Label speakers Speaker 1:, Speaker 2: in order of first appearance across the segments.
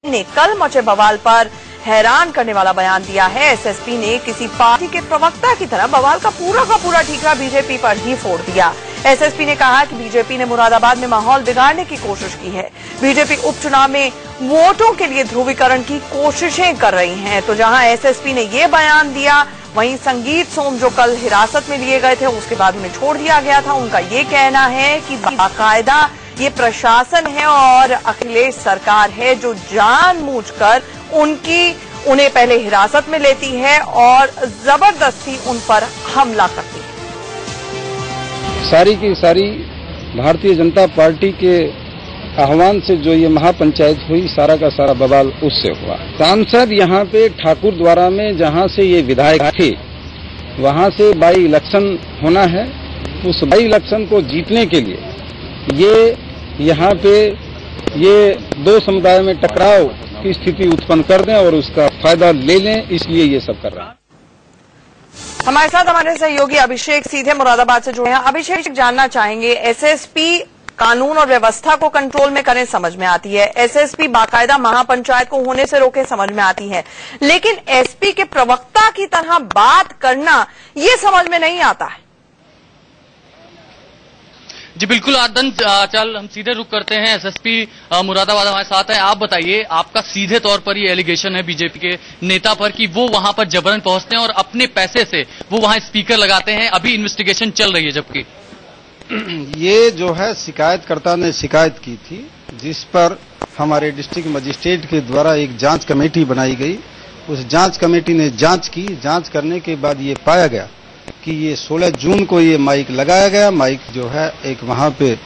Speaker 1: ने कल मचे बवाल पर हैरान करने वाला बयान दिया है। एसएसपी ने किसी पार्टी के प्रवक्ता की तरह बवाल का पूरा ठीकरा बीजेपी पर ही फोड़ दिया। एसएसपी ने कहा कि बीजेपी ने मुरादाबाद में माहौल बिगाड़ने की कोशिश की है। बीजेपी उपचुनाव में वोटों के लिए ध्रुवीकरण की कोशिशें कर रही है। तो जहां एसएसपी ने ये बयान दिया, वहीं संगीत सोम जो कल हिरासत में लिए गए थे, उसके बाद उन्हें छोड़ दिया गया था। उनका ये कहना है कि बाकायदा ये प्रशासन है और अखिलेश सरकार है जो जानबूझकर उन्हें पहले हिरासत में लेती है और जबरदस्ती उन पर हमला करती है।
Speaker 2: सारी की सारी भारतीय जनता पार्टी के आह्वान से जो ये महापंचायत हुई, सारा का सारा बवाल उससे हुआ। सांसद यहाँ पे ठाकुर द्वारा में जहाँ से ये विधायक थे, वहाँ से बाई इलेक्शन होना है। उस बाई इलेक्शन को जीतने के लिए ये यहाँ पे ये दो समुदाय में टकराव की स्थिति उत्पन्न कर दें और उसका फायदा ले लें, इसलिए ये सब कर रहे हैं।
Speaker 1: हमारे साथ हमारे सहयोगी अभिषेक सीधे मुरादाबाद से जुड़े हैं। अभिषेक, जानना चाहेंगे, एसएसपी कानून और व्यवस्था को कंट्रोल में करें समझ में आती है, एसएसपी बाकायदा महापंचायत को होने से रोके समझ में आती है, लेकिन एसपी के प्रवक्ता की तरह बात करना ये समझ में नहीं आता है।
Speaker 3: जी बिल्कुल आदन, चल हम सीधे रुक करते हैं। एसएसपी मुरादाबाद हमारे साथ है। आप बताइए, आपका सीधे तौर पर ये एलिगेशन है बीजेपी के नेता पर कि वो वहां पर जबरन पहुंचते हैं और अपने पैसे से वो वहां स्पीकर लगाते हैं। अभी इन्वेस्टिगेशन चल रही है, जबकि
Speaker 2: ये जो है शिकायतकर्ता ने शिकायत की थी, जिस पर हमारे डिस्ट्रिक्ट मजिस्ट्रेट के द्वारा एक जांच कमेटी बनाई गई। उस जांच कमेटी ने जांच की। जांच करने के बाद ये पाया गया कि ये 16 जून को ये माइक लगाया गया। माइक जो है एक वहां पे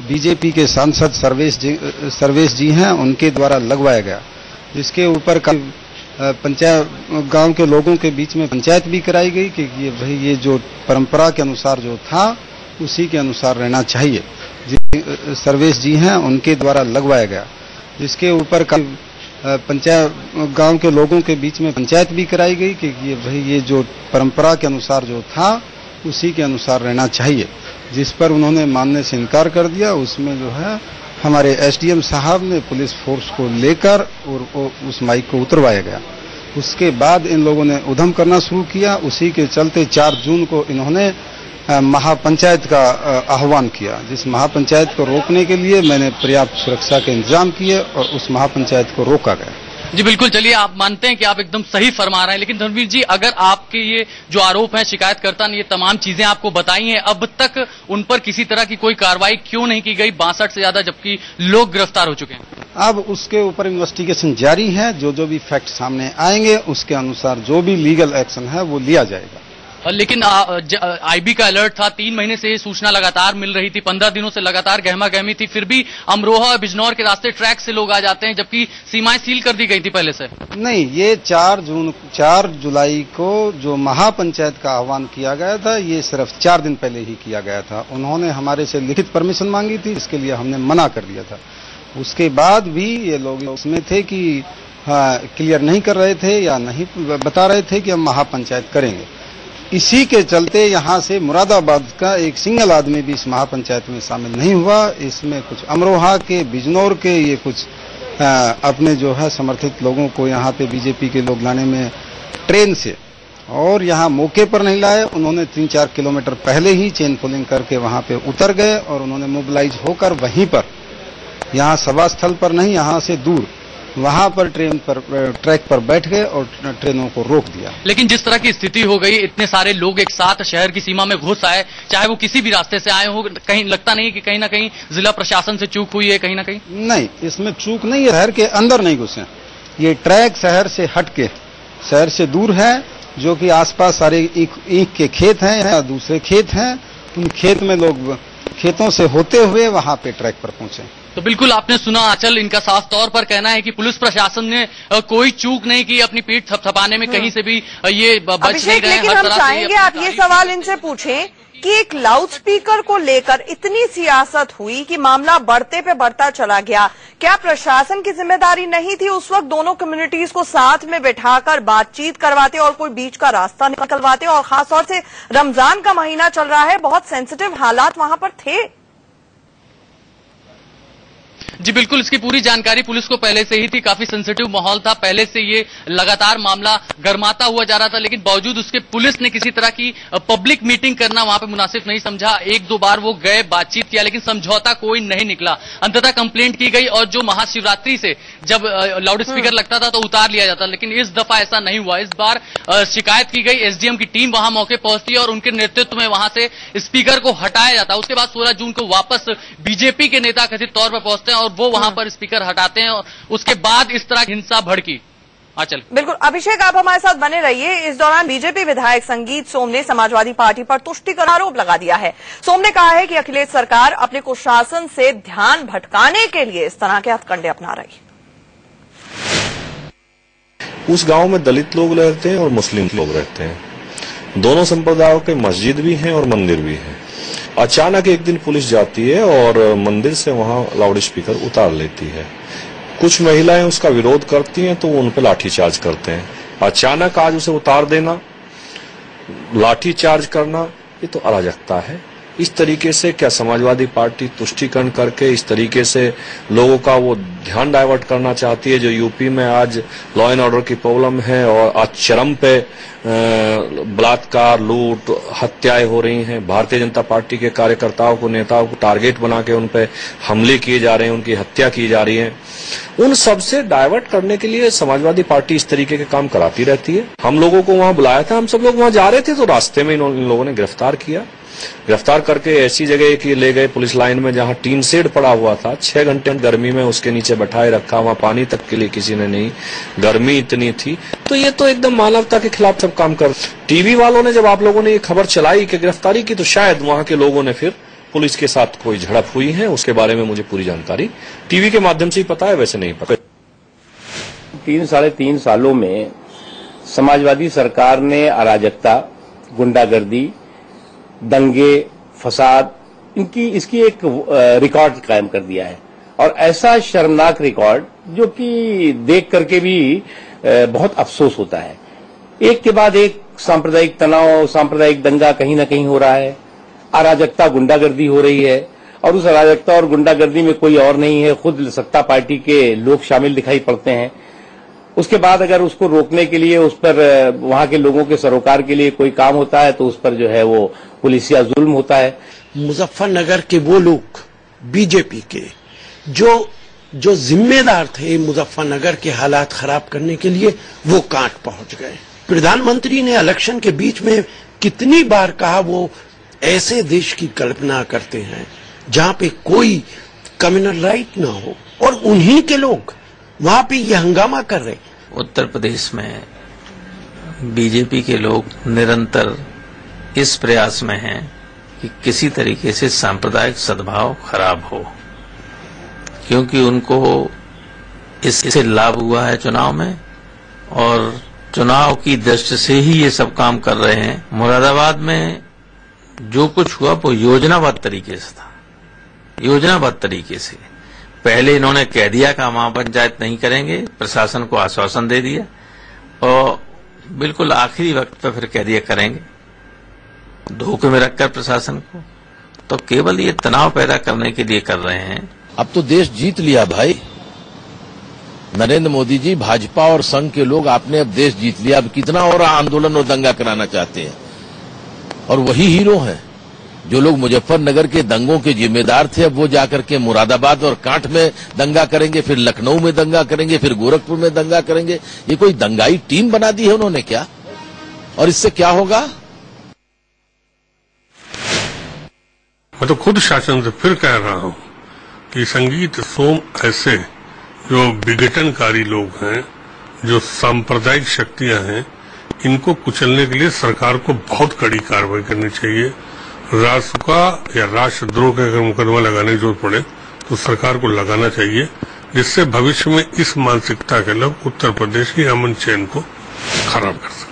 Speaker 2: बीजेपी के सांसद सर्वेश जी हैं, उनके द्वारा लगवाया गया, जिसके ऊपर पंचायत गांव के लोगों के बीच में पंचायत भी कराई गई कि ये जो परंपरा के अनुसार जो था उसी के अनुसार रहना चाहिए। सर्वेश जी हैं, उनके द्वारा लगवाया गया, जिसके ऊपर पंचायत गांव के लोगों के बीच में पंचायत भी कराई गई कि ये जो परंपरा के अनुसार जो था उसी के अनुसार रहना चाहिए, जिस पर उन्होंने मानने से इनकार कर दिया। उसमें जो है हमारे एसडीएम साहब ने पुलिस फोर्स को लेकर और उस माइक को उतरवाया गया। उसके बाद इन लोगों ने उधम करना शुरू किया। उसी के चलते 4 जून को इन्होंने महापंचायत का आह्वान किया। जिस महापंचायत को रोकने के लिए मैंने पर्याप्त सुरक्षा के इंतजाम किए और उस महापंचायत को रोका गया।
Speaker 3: जी बिल्कुल, चलिए आप मानते हैं कि आप एकदम सही फरमा रहे हैं, लेकिन धर्मवीर जी, अगर आपके ये जो आरोप है, शिकायतकर्ता ने ये तमाम चीजें आपको बताई हैं, अब तक उन पर किसी तरह की कोई कार्रवाई क्यों नहीं की गई? 62 से ज्यादा जबकि लोग गिरफ्तार हो चुके हैं। अब
Speaker 2: उसके ऊपर इन्वेस्टिगेशन जारी है। जो भी फैक्ट सामने आएंगे उसके अनुसार जो भी लीगल एक्शन है वो लिया जाएगा।
Speaker 3: लेकिन आईबी का अलर्ट था, 3 महीने से ये सूचना लगातार मिल रही थी, 15 दिनों से लगातार गहमा गहमी थी, फिर भी अमरोहा बिजनौर के रास्ते ट्रैक से लोग आ जाते हैं, जबकि सीमाएं सील कर दी गई थी पहले से।
Speaker 2: नहीं, ये 4 जुलाई को जो महापंचायत का आह्वान किया गया था, ये सिर्फ 4 दिन पहले ही किया गया था। उन्होंने हमारे से लिखित परमिशन मांगी थी, इसके लिए हमने मना कर दिया था। उसके बाद भी ये लोग उसमें थे कि क्लियर नहीं कर रहे थे या नहीं बता रहे थे कि हम महापंचायत करेंगे। इसी के चलते यहाँ से मुरादाबाद का एक सिंगल आदमी भी इस महापंचायत में शामिल नहीं हुआ। इसमें कुछ अमरोहा के, बिजनौर के ये कुछ अपने जो है समर्थित लोगों को यहाँ पे बीजेपी के लोग लाने में ट्रेन से और यहाँ मौके पर नहीं लाए। उन्होंने 3-4 किलोमीटर पहले ही चेन पुलिंग करके वहाँ पे उतर गए और उन्होंने मोबिलाइज होकर वहीं पर, यहाँ सभा स्थल पर नहीं, यहाँ से दूर वहां पर ट्रैक पर बैठ गए और ट्रेनों को रोक दिया।
Speaker 3: लेकिन जिस तरह की स्थिति हो गई, इतने सारे लोग एक साथ शहर की सीमा में घुस आए, चाहे वो किसी भी रास्ते से आए हो, कहीं लगता नहीं कि कहीं ना कहीं जिला प्रशासन से चूक हुई है? कहीं ना कहीं
Speaker 2: नहीं, इसमें चूक नहीं है। शहर के अंदर नहीं घुसे। ये ट्रैक शहर से हटके, शहर से दूर है, जो कि आसपास सारे ईंख के खेत हैं, दूसरे खेत हैं। उन खेत में लोग खेतों से होते हुए वहां पे ट्रैक पर पहुंचे।
Speaker 3: तो बिल्कुल आपने सुना आंचल, इनका साफ तौर पर कहना है कि पुलिस प्रशासन ने कोई चूक नहीं की अपनी पीठ थपथपाने में, कहीं से भी ये बच नहीं रहे।
Speaker 1: लेकिन हम चाहेंगे आप ये सवाल इनसे पूछें कि एक लाउड स्पीकर को लेकर इतनी सियासत हुई कि मामला बढ़ते पे बढ़ता चला गया। क्या प्रशासन की जिम्मेदारी नहीं थी उस वक्त दोनों कम्युनिटीज को साथ में बिठाकर बातचीत करवाते और कोई बीच का रास्ता निकलवाते? और खासतौर से रमजान का महीना चल रहा है, बहुत सेंसिटिव हालात वहां पर थे।
Speaker 3: जी बिल्कुल, इसकी पूरी जानकारी पुलिस को पहले से ही थी। काफी सेंसिटिव माहौल था, पहले से ये लगातार मामला गर्माता हुआ जा रहा था, लेकिन बावजूद उसके पुलिस ने किसी तरह की पब्लिक मीटिंग करना वहां पे मुनासिब नहीं समझा। एक दो बार वो गए, बातचीत किया, लेकिन समझौता कोई नहीं निकला। अंततः कंप्लेंट की गई और जो महाशिवरात्रि से जब लाउड स्पीकर लगता था तो उतार लिया जाता, लेकिन इस दफा ऐसा नहीं हुआ। इस बार शिकायत की गई, एसडीएम की टीम वहां मौके पहुंचती है और उनके नेतृत्व में वहां से स्पीकर को हटाया जाता है। उसके बाद 16 जून को वापस बीजेपी के नेता कथित तौर पर पहुंचते हैं और वो वहां पर स्पीकर हटाते हैं और उसके बाद इस तरह की हिंसा भड़की। चल
Speaker 1: बिल्कुल अभिषेक, आप हमारे साथ बने रहिए। इस दौरान बीजेपी विधायक संगीत सोम ने समाजवादी पार्टी पर तुष्टिकरण आरोप लगा दिया है। सोम ने कहा है कि अखिलेश सरकार अपने कुशासन से ध्यान भटकाने के लिए इस तरह के हथकंडे अपना रही।
Speaker 4: उस गांव में दलित लोग रहते हैं और मुस्लिम लोग रहते हैं। दोनों संप्रदायों के मस्जिद भी हैं और मंदिर भी है। अचानक एक दिन पुलिस जाती है और मंदिर से वहां लाउड स्पीकर उतार लेती है। कुछ महिलाएं उसका विरोध करती हैं तो वो उन पर लाठीचार्ज करते हैं। अचानक आज उसे उतार देना, लाठीचार्ज करना, ये तो अराजकता है। इस तरीके से क्या समाजवादी पार्टी तुष्टीकरण करके इस तरीके से लोगों का वो ध्यान डाइवर्ट करना चाहती है? जो यूपी में आज लॉ एंड ऑर्डर की प्रॉब्लम है और आज चरम पे बलात्कार, लूट, हत्याएं हो रही हैं। भारतीय जनता पार्टी के कार्यकर्ताओं को, नेताओं को टारगेट बना के उन पे हमले किए जा रहे हैं, उनकी हत्या की जा रही है। उन सबसे डाइवर्ट करने के लिए समाजवादी पार्टी इस तरीके के काम कराती रहती है। हम लोगों को वहां बुलाया था, हम सब लोग वहां जा रहे थे तो रास्ते में इन लोगों ने गिरफ्तार किया। गिरफ्तार करके ऐसी जगह की ले गए पुलिस लाइन में जहां टीन शेड पड़ा हुआ था। 6 घंटे गर्मी में उसके नीचे बैठाए रखा, वहां पानी तक के लिए किसी ने नहीं, गर्मी इतनी थी। तो ये तो एकदम मानवता के खिलाफ सब काम कर। टीवी वालों ने जब आप लोगों ने ये खबर चलाई कि गिरफ्तारी की, तो शायद वहां के लोगों ने फिर पुलिस के साथ कोई झड़प हुई है। उसके बारे में मुझे पूरी जानकारी टीवी के माध्यम से ही पता है, वैसे नहीं पता।
Speaker 5: 3-3.5 सालों में समाजवादी सरकार ने अराजकता, गुंडागर्दी, दंगे, फसाद, इसकी एक रिकॉर्ड कायम कर दिया है। और ऐसा शर्मनाक रिकॉर्ड जो कि देख करके भी बहुत अफसोस होता है। एक के बाद एक सांप्रदायिक तनाव, सांप्रदायिक दंगा कहीं ना कहीं हो रहा है। अराजकता, गुंडागर्दी हो रही है और उस अराजकता और गुंडागर्दी में कोई और नहीं है, खुद सत्ता पार्टी के लोग शामिल दिखाई पड़ते हैं। उसके बाद अगर उसको रोकने के लिए उस पर वहां के लोगों के सरोकार के लिए कोई काम होता है तो उस पर जो है वो पुलिसिया जुल्म होता है।
Speaker 6: मुजफ्फरनगर के वो लोग बीजेपी के जो जिम्मेदार थे मुजफ्फरनगर के हालात खराब करने के लिए, वो कांट पहुंच गए। प्रधानमंत्री ने इलेक्शन के बीच में कितनी बार कहा वो ऐसे देश की कल्पना करते हैं जहां पे कोई कम्युनल राइट ना हो, और उन्हीं के लोग वहां पे ये हंगामा कर रहे।
Speaker 7: उत्तर प्रदेश में बीजेपी के लोग निरंतर इस प्रयास में हैं कि किसी तरीके से सांप्रदायिक सद्भाव खराब हो, क्योंकि उनको इससे लाभ हुआ है चुनाव में और चुनाव की दृष्टि से ही ये सब काम कर रहे हैं। मुरादाबाद में जो कुछ हुआ वो योजनाबद्ध तरीके से था, योजनाबद्ध तरीके से। पहले इन्होंने कह दिया कि हम वहां पंचायत नहीं करेंगे, प्रशासन को आश्वासन दे दिया और बिल्कुल आखिरी वक्त पे फिर कह दिया करेंगे, धोखे में रखकर प्रशासन को। तो केवल ये तनाव पैदा करने के लिए कर रहे हैं।
Speaker 8: अब तो देश जीत लिया भाई, नरेंद्र मोदी जी, भाजपा और संघ के लोग, आपने अब देश जीत लिया। अब कितना और आंदोलन और दंगा कराना चाहते हैं? और वही हीरो हैं जो लोग मुजफ्फरनगर के दंगों के जिम्मेदार थे। अब वो जाकर के मुरादाबाद और कांठ में दंगा करेंगे, फिर लखनऊ में दंगा करेंगे, फिर गोरखपुर में दंगा करेंगे। ये कोई दंगाई टीम बना दी है उन्होंने क्या? और इससे क्या होगा?
Speaker 9: मैं तो खुद शासन से फिर कह रहा हूं कि संगीत सोम ऐसे जो विघटनकारी लोग हैं, जो सांप्रदायिक शक्तियां हैं, इनको कुचलने के लिए सरकार को बहुत कड़ी कार्रवाई करनी चाहिए। राष्ट्र का या राष्ट्रद्रोह का अगर मुकदमा लगाने की जरूरत पड़े तो सरकार को लगाना चाहिए, जिससे भविष्य में इस मानसिकता के लोग उत्तर प्रदेश की अमन चैन को खराब कर सकें।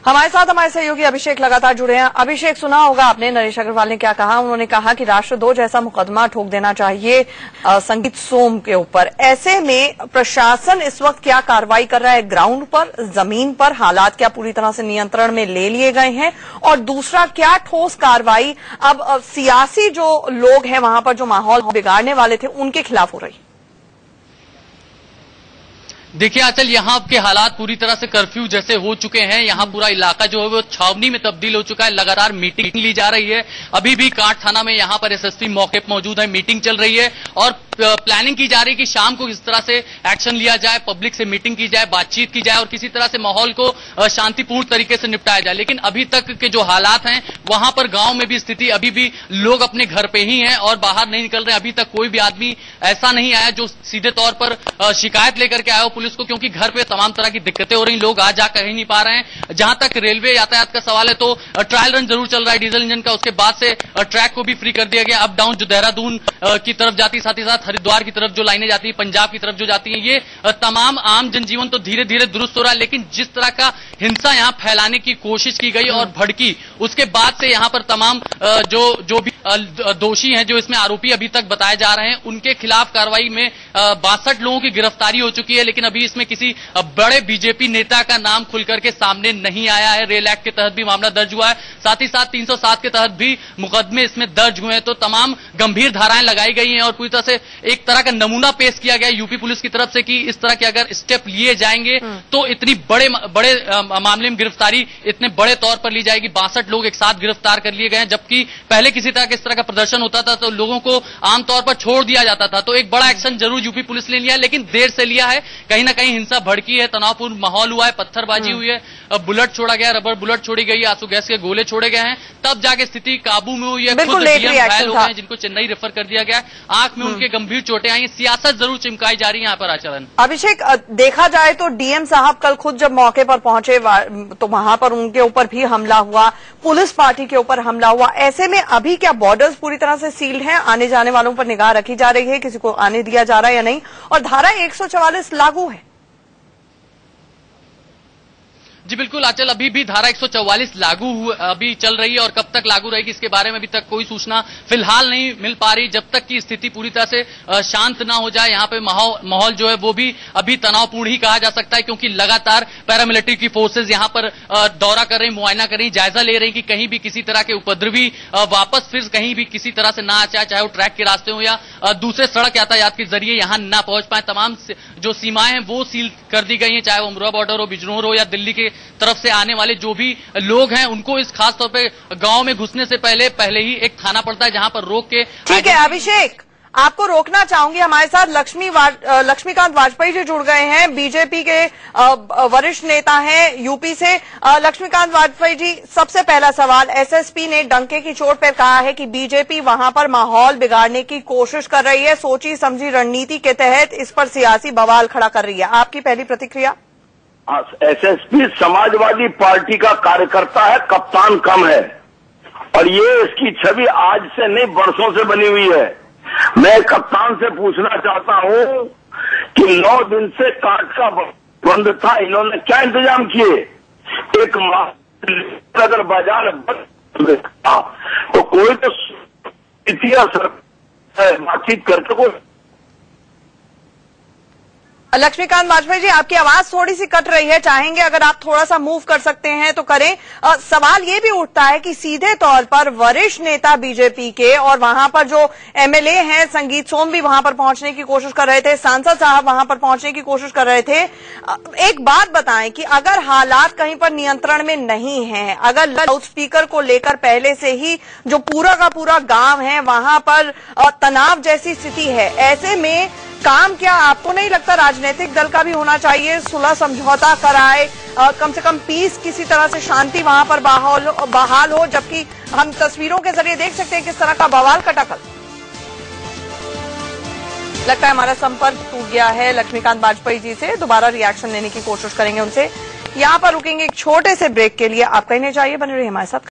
Speaker 1: हमारे साथ हमारे सहयोगी अभिषेक लगातार जुड़े हैं। अभिषेक, सुना होगा आपने नरेश अग्रवाल ने क्या कहा। उन्होंने कहा कि राष्ट्रद्रोह जैसा मुकदमा ठोक देना चाहिए संगीत सोम के ऊपर। ऐसे में प्रशासन इस वक्त क्या कार्रवाई कर रहा है ग्राउंड पर, जमीन पर? हालात क्या पूरी तरह से नियंत्रण में ले लिए गए हैं? और दूसरा, क्या ठोस कार्रवाई अब सियासी जो लोग हैं वहां पर जो माहौल बिगाड़ने वाले थे उनके खिलाफ हो रही?
Speaker 3: देखिए आंचल, यहाँ के हालात पूरी तरह से कर्फ्यू जैसे हो चुके हैं। यहाँ पूरा इलाका जो है वो छावनी में तब्दील हो चुका है। लगातार मीटिंग ली जा रही है। अभी भी कांट थाना में यहाँ पर एसएसपी मौके पर मौजूद है, मीटिंग चल रही है और प्लानिंग की जा रही है कि शाम को किस तरह से एक्शन लिया जाए, पब्लिक से मीटिंग की जाए, बातचीत की जाए और किसी तरह से माहौल को शांतिपूर्ण तरीके से निपटाया जाए। लेकिन अभी तक के जो हालात हैं वहां पर गांव में भी स्थिति अभी भी लोग अपने घर पे ही हैं और बाहर नहीं निकल रहे। अभी तक कोई भी आदमी ऐसा नहीं आया जो सीधे तौर पर शिकायत लेकर के आया हो पुलिस को, क्योंकि घर पे तमाम तरह की दिक्कतें हो रही, लोग आ जा कहीं नहीं पा रहे हैं। जहां तक रेलवे यातायात का सवाल है तो ट्रायल रन जरूर चल रहा है डीजल इंजन का, उसके बाद से ट्रैक को भी फ्री कर दिया गया। अप डाउन जो देहरादून की तरफ जाती, साथ ही साथ हरिद्वार की तरफ जो लाइनें जाती है, पंजाब की तरफ जो जाती हैं, ये तमाम आम जनजीवन तो धीरे धीरे दुरुस्त हो रहा है। लेकिन जिस तरह का हिंसा यहां फैलाने की कोशिश की गई और भड़की, उसके बाद से यहां पर तमाम जो भी दोषी हैं, जो इसमें आरोपी अभी तक बताए जा रहे हैं, उनके खिलाफ कार्रवाई में 62 लोगों की गिरफ्तारी हो चुकी है। लेकिन अभी इसमें किसी बड़े बीजेपी नेता का नाम खुलकर के सामने नहीं आया है। रेल एक्ट के तहत भी मामला दर्ज हुआ है, साथ ही साथ 307 के तहत भी मुकदमे इसमें दर्ज हुए हैं। तो तमाम गंभीर धाराएं लगाई गई हैं और पूरी तरह से एक तरह का नमूना पेश किया गया यूपी पुलिस की तरफ से कि इस तरह के अगर स्टेप लिए जाएंगे तो इतनी बड़े मामले में गिरफ्तारी इतने बड़े तौर पर ली जाएगी। 62 लोग एक साथ गिरफ्तार कर लिए गए हैं, जबकि पहले किसी तरह के इस तरह का प्रदर्शन होता था तो लोगों को आमतौर पर छोड़ दिया जाता था। तो एक बड़ा एक्शन जरूर यूपी पुलिस ने लिया है, लेकिन देर से लिया है। कहीं ना कहीं हिंसा भड़की है, तनावपूर्ण माहौल हुआ है, पत्थरबाजी हुई है, बुलेट छोड़ा गया, रबर बुलेट छोड़ी गई, आंसू गैस के गोले छोड़े गए हैं, तब जाके स्थिति काबू में हुई है। खुद डीएम घायल हो गए हैं, जिनको चेन्नई रेफर कर दिया गया। आंख में उनके गंभीर चोटें आई। सियासत जरूर चिमकाई जा रही है यहाँ पर आचरण।
Speaker 1: अभिषेक, देखा जाए तो डीएम साहब कल खुद जब मौके पर पहुंचे तो वहां पर उनके ऊपर भी हमला हुआ, पुलिस पार्टी के ऊपर हमला हुआ। ऐसे में अभी क्या बॉर्डर्स पूरी तरह से सील्ड हैं, आने जाने वालों पर निगाह रखी जा रही है, किसी को आने दिया जा रहा है या नहीं, और धारा 144 लागू है?
Speaker 3: जी बिल्कुल आंचल, अभी भी धारा 144 लागू अभी चल रही है और कब तक लागू रहेगी इसके बारे में अभी तक कोई सूचना फिलहाल नहीं मिल पा रही। जब तक की स्थिति पूरी तरह से शांत ना हो जाए, यहाँ पे माहौल जो है वो भी अभी तनावपूर्ण ही कहा जा सकता है, क्योंकि लगातार पैरामिलिट्री की फोर्सेज यहाँ पर दौरा कर रही, मुआयना कर रही, जायजा ले रही कि कहीं भी किसी तरह के उपद्रवी वापस फिर कहीं भी किसी तरह से ना आ जाए, चाहे वो ट्रैक के रास्ते हो या दूसरे सड़क यातायात के जरिए यहाँ ना पहुंच पाए। तमाम जो सीमाएं हैं वो सील कर दी गई हैं, चाहे वो अमरोहा बॉर्डर हो, बिजनौर हो या दिल्ली के तरफ से आने वाले जो भी लोग हैं उनको इस खास तौर पे गांव में घुसने से पहले ही एक थाना पड़ता है जहां पर रोक के।
Speaker 1: ठीक है अभिषेक, आपको रोकना चाहूंगी। हमारे साथ लक्ष्मीकांत वाजपेयी जी जुड़ गए हैं, बीजेपी के वरिष्ठ नेता हैं यूपी से। लक्ष्मीकांत वाजपेयी जी, सबसे पहला सवाल, एसएसपी ने डंके की चोट पर कहा है कि बीजेपी वहां पर माहौल बिगाड़ने की कोशिश कर रही है, सोची समझी रणनीति के तहत इस पर सियासी बवाल खड़ा कर रही है। आपकी पहली प्रतिक्रिया?
Speaker 10: एसएसपी समाजवादी पार्टी का कार्यकर्ता है, कप्तान कम है, और ये इसकी छवि आज से नहीं बरसों से बनी हुई है। मैं कप्तान से पूछना चाहता हूं कि 9 दिन से काट का बंद था, इन्होंने क्या इंतजाम किए? एक माह अगर बाजार बंद था तो कोई तो बातचीत करके कोई।
Speaker 1: लक्ष्मीकांत वाजपेयी जी, आपकी आवाज थोड़ी सी कट रही है, चाहेंगे अगर आप थोड़ा सा मूव कर सकते हैं तो करें। सवाल ये भी उठता है कि सीधे तौर पर वरिष्ठ नेता बीजेपी के और वहां पर जो एमएलए हैं, संगीत सोम भी वहां पर पहुंचने की कोशिश कर रहे थे, सांसद साहब वहां पर पहुंचने की कोशिश कर रहे थे। एक बात बताएं कि अगर हालात कहीं पर नियंत्रण में नहीं है, अगर लाउड स्पीकर को लेकर पहले से ही जो पूरा का पूरा गांव है वहां पर तनाव जैसी स्थिति है, ऐसे में काम क्या आपको नहीं लगता राजनीतिक दल का भी होना चाहिए, सुलह समझौता कराए, कम से कम पीस, किसी तरह से शांति वहां पर बहाल हो, जबकि हम तस्वीरों के जरिए देख सकते हैं किस तरह का बवाल कटा कल। लगता है हमारा संपर्क टूट गया है लक्ष्मीकांत वाजपेयी जी से, दोबारा रिएक्शन लेने की कोशिश करेंगे उनसे। यहां पर रुकेंगे एक छोटे से ब्रेक के लिए, आप कहीं नहीं जाइए, बने रहिए हमारे साथ।